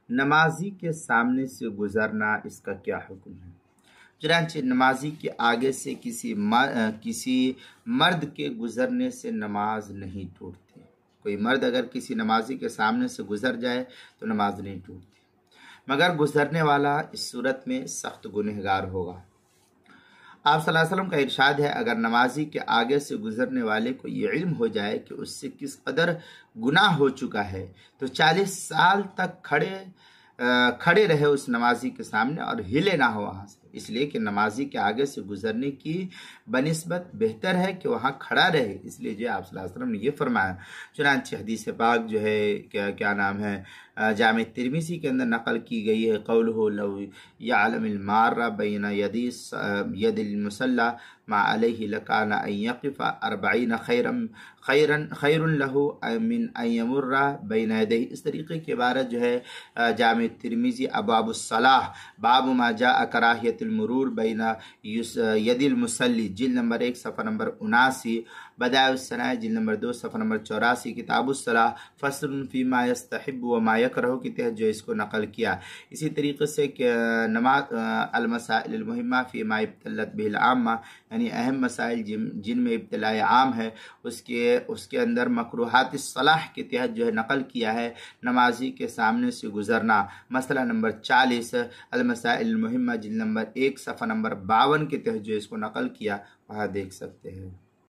نمازی کے سامنے سے گزرنا اس کا کیا حکم ہے؟ چنانچہ نمازی کے آگے سے کسی مرد کے گزرنے سے نماز نہیں ٹوٹتی۔ کوئی مرد اگر کسی نمازی کے سامنے سے گزر جائے تو نماز نہیں ٹوٹتی، مگر گزرنے والا اس صورت میں سخت گنہگار ہوگا۔ آپ صلی اللہ علیہ وسلم کا ارشاد ہے، اگر نمازی کے آگے سے گزرنے والے کو یہ علم ہو جائے کہ اس سے کس قدر گناہ ہو چکا ہے تو 40 سال تک کھڑے رہے اس نمازی کے سامنے اور ہلے نہ ہو وہاں سے، اس لیے کہ نمازی کے آگے سے گزرنے کی بنسبت بہتر ہے کہ وہاں کھڑا رہے، اس لیے جو آپ صلی اللہ علیہ وسلم نے یہ فرمایا۔ چنانچہ حدیث پاک جو ہے کیا نام ہے جامع ترمذی کے اندر نقل کی گئی ہے، قولہ لو یعلم المار بین ید المصلی ما علیہ لکان ان یقف 40 خیر لہ من ان یمر بین یدیہ۔ اس طریقے کی عبارت جو ہے جامع ترمذی ابواب الصلاح باب ما جاء کراہیت المرور بین ید المصلی جلد نمبر 1 صفحہ نمبر 79، بدائع الصنائع جلد نمبر 2 صفحہ نمبر 84، کتاب الصلاح فصل فی ما یستحب و ما یکرہ کے تحت جو اس کو نقل کیا۔ اسی طریقے سے نماز المسائل المہمہ فی ما ابتلت بہ العامہ، یعنی اہم مسائل جن میں ابتلاء عام ہے اس کے اندر مکروہات الصلاح کے تحت جو ہے نقل کیا ہے نمازی کے سامنے سے گزرنا۔ مسئلہ نمبر 40 المسائل المہمہ جلد نمبر 1 صفحہ نمبر 52 کے تحت جو اس کو نقل کیا، وہاں دیکھ سکتے ہیں۔